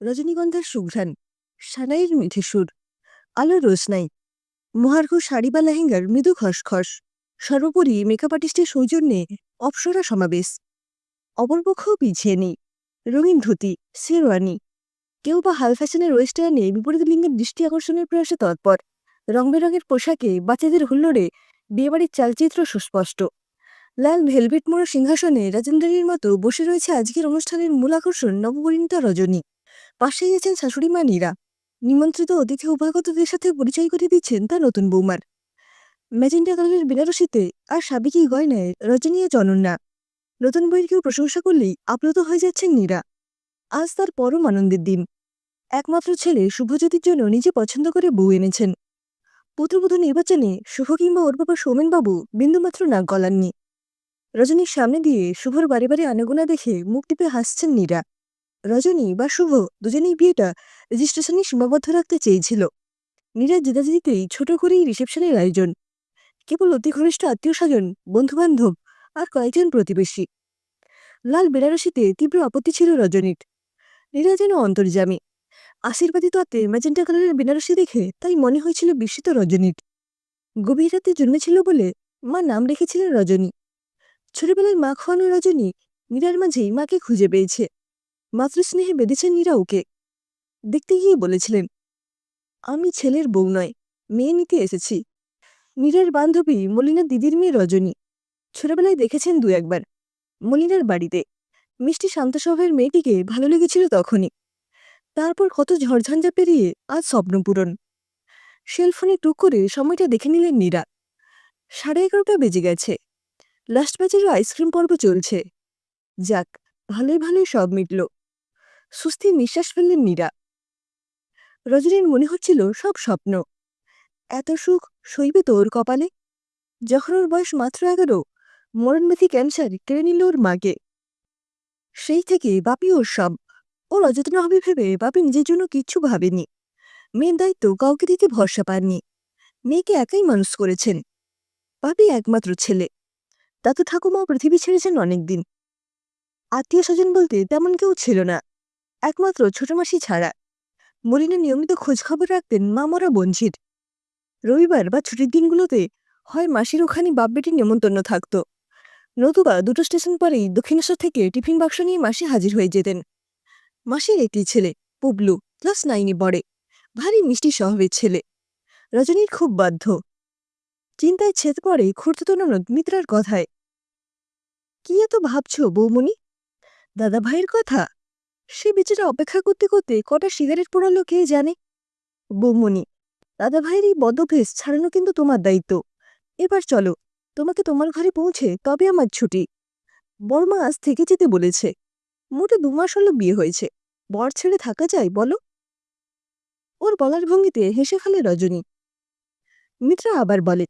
রজনীগন্ধার সুঘ্রাণ, সানাইয়ের মিঠে সুর, আলোর রোশনাই, মহার্ঘ শাড়ি বা লেহেঙ্গার মৃদু খসখস, সর্বোপরি মেকআপ আর্টিস্টের সৌজন্যে অপ্সরা সমাবেশ। অপরপক্ষও পিছিয়ে নেই, রঙিন ধুতি, শেরওয়ানি, কেউ বা হাল ফ্যাশনের ওয়েস্টার্নে বিপরীত লিঙ্গের দৃষ্টি আকর্ষণের প্রয়াসে তৎপর। রং বেরঙের পোশাকে বাচ্চাদের হুল্লোড়ে বিয়েবাড়ির চালচিত্র সুস্পষ্ট। লাল ভেলভেট মোড়া সিংহাসনে রাজেন্দ্রনীর মতো বসে রয়েছে আজকের অনুষ্ঠানের মূল আকর্ষণ নবপরিণীতা রজনী। পাশেই আছেন শাশুড়ি মা নীরা। নিমন্ত্রিত অতিথি উপাগতদের সাথে পরিচয় করিয়ে দিচ্ছেন তার নতুন বৌমার। ম্যাজেন্টা কালারের বেনারসিতে আর সাবেকি গয়নায় রজনী আজ অনন্যা। নতুন বইয়ের কেউ প্রশংসা করলেই আপ্লুত হয়ে যাচ্ছেন নীরা। আজ তার পরম আনন্দের দিন। একমাত্র ছেলে শুভজ্যোতির জন্য নিজে পছন্দ করে বউ এনেছেন। পুত্রবধূ নির্বাচনে শুভ কিংবা ওর বাবা সৌমেনবাবু বিন্দুমাত্র নাক গলাননি। রজনীর সামনে দিয়ে শুভর বারে বারে আনাগোনা দেখে মুখ টিপে হাসছেন নীরা। রজনী বা শুভ দুজনেই বিয়েটা রেজিস্ট্রেশনে সীমাবদ্ধ রাখতে চেয়েছিল। নীরা জেদাজেদিতেই ছোট করেই রিসেপশনের আয়োজন। কেবল অতি ঘনিষ্ঠ আত্মীয় স্বজন, বন্ধুবান্ধব আর কয়েকজন প্রতিবেশী। লাল বেনারসিতে তীব্র আপত্তি ছিল রজনীর। নীরা যেন অন্তর্যামী। আশীর্বাদী তত্ত্বে ম্যাজেন্টা কালারের বেনারসি দেখে তাই মনে হয়েছিল বিস্মিত রজনীর। গভীর রাতে জন্মেছিল বলে মা নাম রেখেছিলেন রজনী। ছোটবেলায় মা খোয়ানো রজনী নীরার মাঝেই মাকে খুঁজে পেয়েছে। মাতৃস্নেহে বেঁধেছেন নীরা ওকে। দেখতে গিয়ে বলেছিলেন, আমি ছেলের বউ নয়, মেয়ে নিতে এসেছি। নীরার বান্ধবী মলিনার দিদির মেয়ে রজনী। ছোটবেলায় দেখেছেন দু একবার মলিনার বাড়িতে। মিষ্টি শান্ত স্বভাবের মেয়েটিকে ভালো লেগেছিল তখনই। তারপর কত ঝড়ঝঞ্ঝা পেরিয়ে আজ স্বপ্নপূরণ। সেলফোনে টুক করে সময়টা দেখে নিলেন নীরা। 11:30 বেজে গেছে। লাস্ট ব্যাচেরও আইসক্রিম পর্ব চলছে। যাক, ভালোই ভালোই সব মিটল। সুস্থির নিঃশ্বাস ফেললেন নীরা। রজনীর মনে হচ্ছিল সব স্বপ্ন। এত সুখ সইবে তো ওর কপালে। যখন ওর বয়স মাত্র 11, মরণব্যাধি ক্যান্সার কেড়ে নিল ওর মাকে। সেই থেকে বাপি ওর সব। ওর অযত্ন হবে ভেবে বাপি নিজের জন্য কিচ্ছু ভাবেনি। মেয়ের দায়িত্ব কাউকে দিতে ভরসা পাননি। মেয়েকে একাই মানুষ করেছেন। বাপি একমাত্র ছেলে। দাদু ঠাকুমাও পৃথিবী ছেড়েছেন অনেকদিন। আত্মীয় স্বজন বলতে তেমন কেউ ছিল না, একমাত্র ছোট মাসি ছাড়া। মলিনা নিয়মিত খোঁজখবর রাখতেন মা মরা বঞ্চির। রবিবার বা ছুটির দিনগুলোতে হয় মাসির ওখানে বাপ বেটির নেমন্তন্ন থাকত, নতুবা দুটো স্টেশন পরেই দক্ষিণেশ্বর থেকে টিফিন বাক্স নিয়ে মাসি হাজির হয়ে যেতেন। মাসির একটি ছেলে, পুবলু, ক্লাস 9-এ পড়ে। ভারী মিষ্টি স্বভাবের ছেলে। রজনীর খুব বাধ্য। চিন্তায় ছেদ পড়ে খুঁড়তুতো ননদ মিত্রার কথায়। কি এত ভাবছ বৌমণি? দাদা ভাইয়ের কথা? সে বেচারা অপেক্ষা করতে করতে কটা সিগারেট পোড়ালো কে জানে। বৌমণি, দাদা ভাইয়ের এই বদভ্যেস ছাড়ানো কিন্তু তোমার দায়িত্ব। এবার চলো, তোমাকে তোমার ঘরে পৌঁছে তবে আমার ছুটি। বড়মা আজ থেকে যেতে বলেছে। মোটে 2 মাস হলো বিয়ে হয়েছে, বর ছেড়ে থাকা যায় বলো? ওর বলার ভঙ্গিতে হেসে ফেলে রজনী। মিত্রা আবার বলে,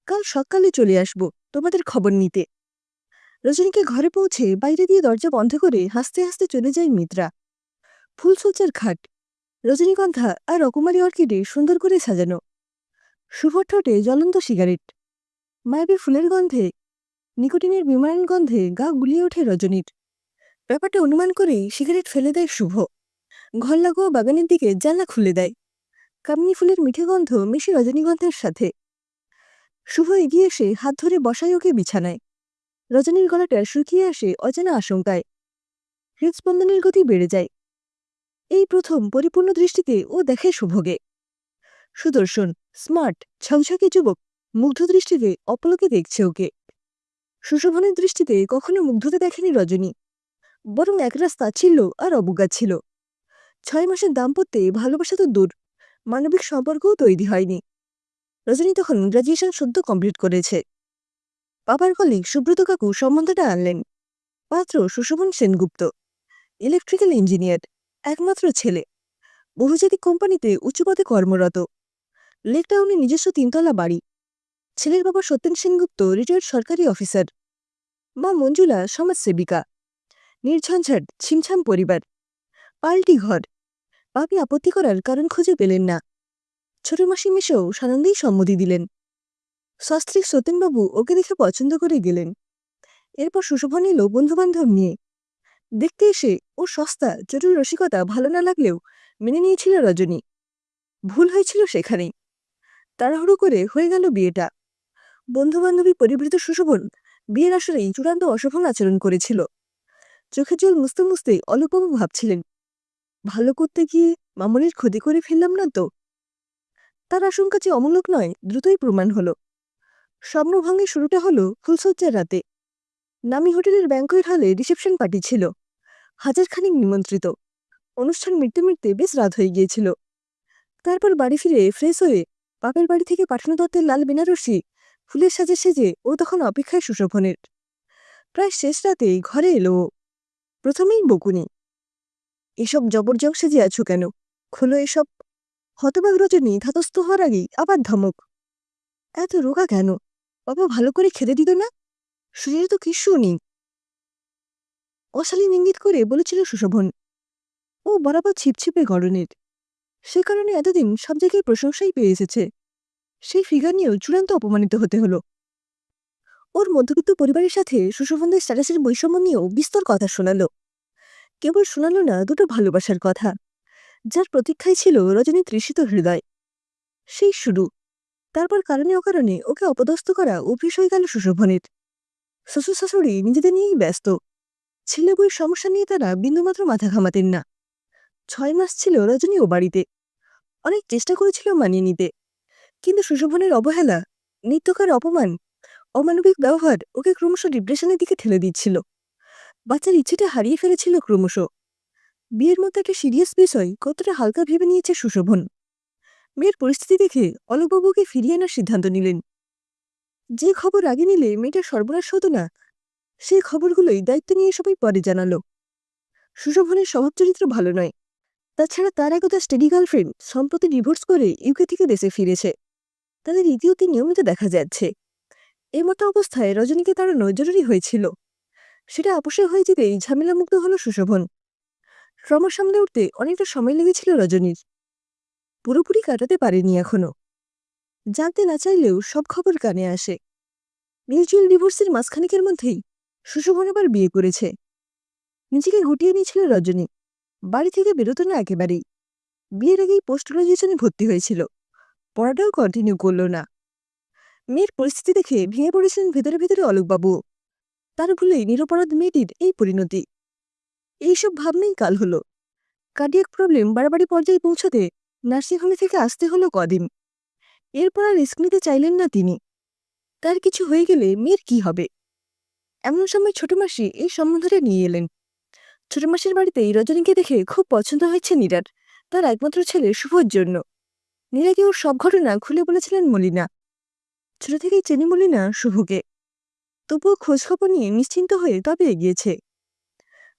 কাল সকালে চলে আসবো তোমাদের খবর নিতে। রজনীকে ঘরে পৌঁছে বাইরে দিয়ে দরজা বন্ধ করে হাসতে হাসতে চলে যায় মিত্রা। ফুলসজ্জার খাট, রজনীগন্ধা আর রকমারি অর্কিডে সুন্দর করে সাজানো। শুভ ঠোঁটে জ্বলন্ত সিগারেট। মায়াবী ফুলের গন্ধে, নিকোটিনের বিমায়ন গন্ধে গা গুলিয়ে ওঠে রজনীর। ব্যাপারটা অনুমান করেই সিগারেট ফেলে দেয় শুভ। ঘর লাগোয়া বাগানের দিকে জানলা খুলে দেয়। কামিনী ফুলের মিঠে গন্ধ মিশে রজনীগন্ধার সাথে। শুভ এগিয়ে এসে হাত ধরে বসায় ওকে বিছানায়। রজনীর গলাটা শুকিয়ে আসে অজানা আশঙ্কায়। হৃদস্পন্দনের গতি বেড়ে যায়। এই প্রথম পরিপূর্ণ দৃষ্টিতে ও দেখে শুভকে। সুদর্শন, স্মার্ট, ঝকঝকে যুবক মুগ্ধ দৃষ্টিতে অপলকে দেখছে ওকে। সুশোভনের দৃষ্টিতে কখনো মুগ্ধতা দেখেনি রজনী, বরং একরাশ তাচ্ছিল্য আর অবজ্ঞা ছিল। 6 মাসের দাম্পত্যে ভালোবাসা তো দূর, মানবিক সম্পর্কও তৈরি হয়নি। রজনী তখন গ্র্যাজুয়েশন সদ্য কমপ্লিট করেছে। বাবার কলিগ সুব্রত কাকু সম্বন্ধটা আনলেন। পাত্র সুশোভন সেনগুপ্ত, ইলেকট্রিক্যাল ইঞ্জিনিয়ার, একমাত্র ছেলে, বহুজাতিক কোম্পানিতে উচ্চপদে কর্মরত। লেকটাউনে নিজস্ব 3 তলা বাড়ি। ছেলের বাবা সত্যেন সেনগুপ্ত রিটায়ার্ড সরকারি অফিসার। মা মঞ্জুলা সমাজসেবিকা। নির্ঝঞ্ঝাট ছিমছাম পরিবার, পাল্টি ঘর। বাপি আপত্তি করার কারণ খুঁজে পেলেন না। ছোট মাসি মেশেও সানন্দেই সম্মতি দিলেন। সস্ত্রীক সত্যেনবাবু ওকে দেখে পছন্দ করে গেলেন। এরপর সুশোভন এলো বন্ধুবান্ধব নিয়ে। দেখতে এসে ও সস্তা জটিল রসিকতা ভালো না লাগলেও মেনে নিয়েছিল রজনী। ভুল হয়েছিল সেখানেই। তাড়াহুড়ো করে হয়ে গেল বিয়েটা। বন্ধু-বান্ধবী পরিবৃত সুশোভন বিয়ের আসরেই চূড়ান্ত অশোভন আচরণ করেছিল। চোখের জল মুছতে মুছতেই অলোকবাবু ভাবছিলেন, ভালো করতে গিয়ে মামনির ক্ষতি করে ফেললাম না তো? তার আশঙ্কা যে অমূলক নয় দ্রুতই প্রমাণ হলো। স্বপ্নভঙ্গের শুরুটা হলো ফুলশয্যার রাতে। নামি হোটেলের ব্যাংকোয়েট হলে রিসেপশন পার্টি ছিল। হাজারখানেক নিমন্ত্রিত। অনুষ্ঠান মিটতে মিটতে বেশ রাত হয়ে গিয়েছিল। তারপর বাড়ি ফিরে ফ্রেশ হয়ে বাপের বাড়ি থেকে পাঠানো দত্তের লাল বেনারসি ফুলের সাজে সেজে ও তখন অপেক্ষায় সুশোভনের। প্রায় শেষ রাতেই ঘরে এলো ও। প্রথমেই বকুনি, এসব জবরজং সেজে আছো কেন? খোলো এসব। হতবাক রজনী ধাতস্থ হওয়ার আগেই আবার ধমক, এত রোগা কেন? বাবা ভালো করে খেতে দিত না? শরীরে তো কিচ্ছু নেই। অশালীন ইঙ্গিত করে বলেছিল সুশোভন। ও বরাবর ছিপছিপে গড়নের, সে কারণে এতদিন সব জায়গায় প্রশংসাই পেয়ে এসেছে। সেই ফিগার নিয়েও চূড়ান্ত অপমানিত হতে হলো। ওর মধ্যবিত্ত পরিবারের সাথে সুশোভনদের স্ট্যাটাসের বৈষম্য নিয়েও বিস্তর কথা শোনালো। কেবল শোনালো না দুটো ভালোবাসার কথা, যার প্রতীক্ষায় ছিল রজনী তৃষিত হৃদয়। সেই শুরু। তারপর কারণে অকারণে ওকে অপদস্থ করা অভ্যেস হয়ে গেল সুশোভনের। শ্বশুর শাশুড়ি নিজেদের নিয়েই ব্যস্ত। ছেলে বউয়ের সমস্যা নিয়ে তারা বিন্দুমাত্র মাথা ঘামাতেন না। 6 মাস ছিল রজনী ও বাড়িতে। অনেক চেষ্টা করেছিল মানিয়ে নিতে, কিন্তু সুশোভনের অবহেলা, নিত্যকার অপমান, অমানবিক ব্যবহার ওকে ক্রমশ ডিপ্রেশনের দিকে ঠেলে দিচ্ছিল। বাচ্চার ইচ্ছেটা হারিয়ে ফেলেছিল ক্রমশ। বিয়ের মতো একটা সিরিয়াস বিষয় কতটা হালকা ভেবে নিয়েছে সুশোভন। মেয়ের পরিস্থিতি দেখে অলোকবাবুকে ফিরিয়ে আনার সিদ্ধান্ত নিলেন। যে খবর আগে নিলে মেয়েটার সর্বনাশ হতো না, সেই খবরগুলোই দায়িত্ব নিয়ে সবাই পরে জানালো। সুশোভনের স্বভাব চরিত্র ভালো নয়। তাছাড়া তার একদা স্টেডি গার্লফ্রেন্ড সম্প্রতি ডিভোর্স করে ইউকে থেকে দেশে ফিরেছে। তাদের ইতিউতি নিয়মিত দেখা যাচ্ছে। এই মতো অবস্থায় রজনীকে তাড়ানো জরুরি হয়েছিল। সেটা আপোষে হয়ে যেতেই ঝামেলামুক্ত হলো সুশোভন। ট্রমা সামলে উঠতে অনেকটা সময় লেগেছিল রজনীর। পুরোপুরি কাটাতে পারেনি এখনো। জানতে না চাইলেও সব খবর কানে আসে। মিউচুয়াল ডিভোর্সের মাসখানেকের মধ্যেই সুশোভন আবার বিয়ে করেছে। নিজেকে গুটিয়ে নিয়েছিল রজনী। বাড়ি থেকে বেরোতো না একেবারেই। বিয়ের আগেই পোস্ট গ্রাজুয়েশনে ভর্তি হয়েছিল। পড়াটাও কন্টিনিউ করল না। মেয়ের পরিস্থিতি দেখে ভেঙে পড়েছিলেন ভেতরে ভেতরে অলোকবাবু। তার ভুলেই নিরপরাধ মেয়েটির এই পরিণতি। এইসব ভাবনেই কাল হলো। কার্ডিয়াক প্রবলেম বাড়াবাড়ি পর্যায়ে পৌঁছতে নার্সিংহোমে থেকে আসতে হলো কদিন। এরপর আর রিস্ক নিতে চাইলেন না তিনি। তার কিছু হয়ে গেলে মেয়ের কি হবে? এমন সময় ছোট মাসি এই সম্বন্ধটা নিয়ে এলেন। ছোট মাসির বাড়িতেই রজনীকে দেখে খুব পছন্দ হয়েছে নীরার, তার একমাত্র ছেলে শুভর জন্য। নীরাকে ওর সব ঘটনা খুলে বলেছিলেন মলিনা। ছোট থেকেই চেনে মলিনা শুভকে। তবুও খোঁজখবর নিয়ে নিশ্চিন্ত হয়ে তবে এগিয়েছে।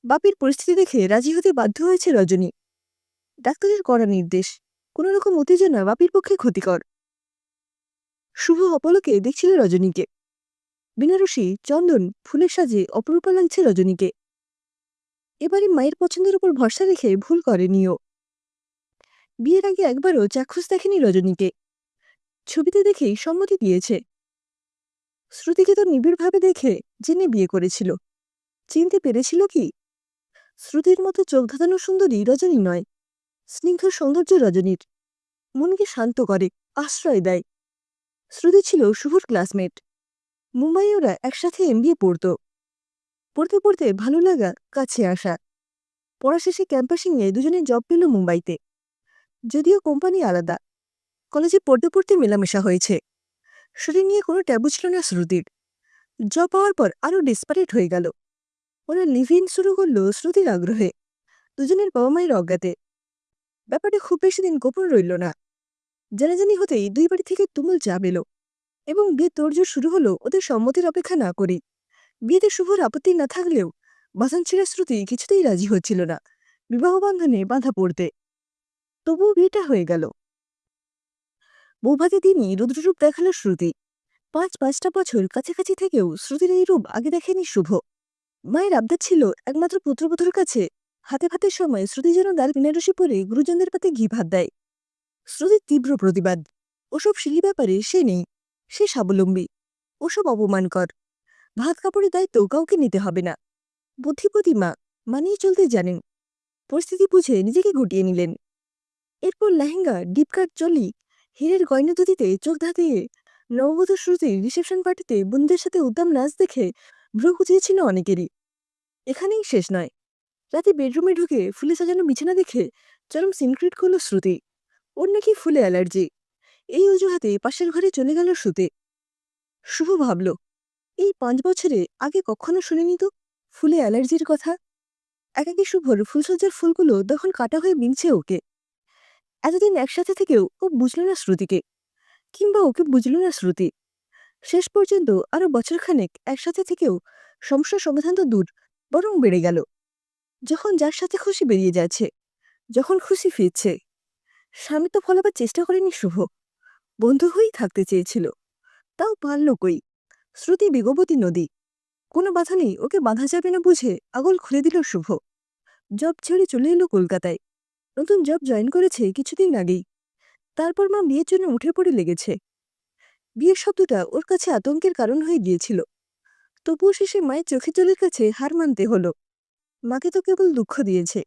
বাপির পরিস্থিতি দেখে রাজি হতে বাধ্য হয়েছে রজনী। ডাক্তারের কড়া নির্দেশ, কোনো রকম উত্তেজনা বাপির পক্ষে ক্ষতিকর। শুভ অপলকে দেখছিল রজনীকে। বেনারসি, চন্দন, ফুলের সাজে অপরূপা লাগছে রজনীকে। এবারে মায়ের পছন্দের উপর ভরসা রেখে ভুল করেনিও। বিয়ের আগে একবারও চাক্ষুষ দেখেনি রজনীকে। ছবিতে দেখেই সম্মতি দিয়েছে। শ্রুতিকে তো নিবিড়ভাবে দেখে জেনে বিয়ে করেছিল। চিনতে পেরেছিল কি? শ্রুতির মতো চোখ ধাঁধানো সুন্দরী রজনী নয়। স্নিগ্ধ সৌন্দর্য রজনীর মনকে শান্ত করে, আশ্রয় দেয়। শ্রুতি ছিল শুভর ক্লাসমেট। মুম্বাইয়ে ওরা একসাথে এমবিএ পড়ত। পড়তে পড়তে ভালো লাগা, কাছে আসা। পড়া শেষে ক্যাম্পাসিংয়ে দুজনে জব পেল মুম্বাইতে। যদিও কোম্পানি আলাদা। কলেজে পড়তে পড়তে মেলামেশা হয়েছে। শরীর নিয়ে কোনো ট্যাবু ছিল না শ্রুতির। জব পাওয়ার পর আরও ডেসপারেট হয়ে গেল। ওরা লিভ ইন শুরু করল শ্রুতির আগ্রহে, দুজনের বাবা মায়ের অজ্ঞাতে। ব্যাপারটা খুব বেশি দিন গোপন রইল না। জানাজানি হতেই দুই বাড়ি থেকে তুমুল চাপ এলো এবং বিয়ে তোড়জোড় শুরু হলো ওদের সম্মতির অপেক্ষা না করেই। বিয়েতে শুভর আপত্তি না থাকলেও বাসন ছেড়ে শ্রুতি কিছুতেই রাজি হচ্ছিল না বিবাহ বন্ধনে বাঁধা পড়তে। তবুও বিয়েটা হয়ে গেল। বৌভাতে দিনই রুদ্ররূপ দেখালো শ্রুতি। ৫-৫টা বছর কাছাকাছি থেকেও শ্রুতির এই রূপ আগে দেখেনি শুভ। মায়ের আবদার ছিল একমাত্র পুত্রবধূর কাছে হাতে ভাতের সময় শ্রুতি যেন ডাল বেনারসি পরে গুরুজনদের পাতে ঘি ভাত দেয়। শ্রুতির তীব্র প্রতিবাদ। ওসব সিঁড়ি ব্যাপারে সে নেই, সে স্বাবলম্বী। ওসব অপমানকর। ভাত কাপড়ের দায়িত্ব কাউকে নিতে হবে না। বুদ্ধিপতী মা, মানিয়ে চলতে জানেন। পরিস্থিতি বুঝে নিজেকে গুটিয়ে নিলেন। এরপর লেহেঙ্গা, ডিপ কাট চলি, হীরের গয়না দুটিতে চোখ ধাঁধিয়ে নববধূ শ্রুতির রিসেপশন পার্টিতে বন্ধুদের সাথে উদ্দাম নাচ দেখে ভ্রু কুঁচিয়েছিল অনেকেরই। এখানেই শেষ নয়। রাতে বেডরুমে ঢুকে ফুলে সাজানো বিছানা দেখে চরম সিনক্রিট করল শ্রুতি। ওর নাকি ফুলে অ্যালার্জি। এই অজুহাতে পাশের ঘরে চলে গেল শুতে। শুভ ভাবল, এই 5 বছরে আগে কখনো শুনিনি তো ফুলে অ্যালার্জির কথা। একাকী শুভর ফুলসজ্জার ফুলগুলো তখন কাটা হয়ে মিলছে ওকে। এতদিন একসাথে থেকেও ও বুঝল না শ্রুতিকে, কিংবা ওকে বুঝল না শ্রুতি। শেষ পর্যন্ত আরো বছরখানেক একসাথে থেকেও সমস্যার সমাধান তো দূর, বরং বেড়ে গেল। যখন যার সাথে খুশি বেরিয়ে যাচ্ছে, যখন খুশি ফিরছে। স্বামী তো ফলাবার চেষ্টা করেনি শুভ, বন্ধু হয়েই থাকতে চেয়েছিল। তাও পারল কই। শ্রুতি বেগবতী নদী, কোনো বাধা নেই, ওকে বাঁধা যাবে না বুঝে আগল খুলে দিল শুভ। জব ছেড়ে চলে এলো কলকাতায়। নতুন জব জয়েন করেছে কিছুদিন আগেই। তারপর মা বিয়ের জন্য উঠে পড়ে লেগেছে। বিয়ের শব্দটা ওর কাছে আতঙ্কের কারণ হয়ে গিয়েছিল। তবুও শেষে মায়ের চোখের জলের কাছে হার মানতে হলো। মাকে তো কেবল দুঃখ দিয়েছে।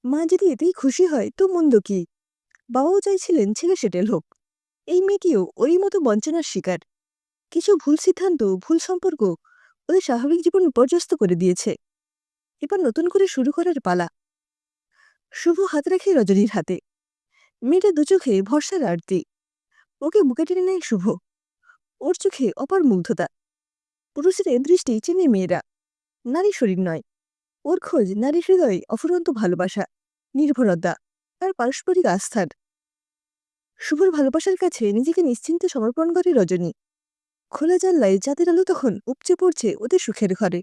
মা যদি এতেই খুশি হয় তো মন্দ কি। বাবাও চাইছিলেন ছেলে সেটেল হোক। এই মেয়েটিও ওরই মতো বঞ্চনার শিকার। কিছু ভুল সিদ্ধান্ত, ভুল সম্পর্ক ওদের স্বাভাবিক জীবন বিপর্যস্ত করে দিয়েছে। এবার নতুন করে শুরু করার পালা। শুভ হাত রাখে রজনীর হাতে। মেয়েটা দু চোখে ভরসার আরতি। ওকে বুকে টেনে নেয় শুভ। ওর চোখে অপার মুগ্ধতা। পুরুষের এ দৃষ্টি চেনে মেয়েরা। নারী শরীর নয়। ওর খোঁজ নারী হৃদয়ে অফুরন্ত ভালোবাসা, নির্ভরতা আর পারস্পরিক আস্থার। শুভর ভালোবাসার কাছে নিজেকে নিশ্চিন্তে সমর্পণ করে রজনী। খোলা জানলায় চাঁদের আলো তখন উপচে পড়ছে ওদের সুখের ঘরে।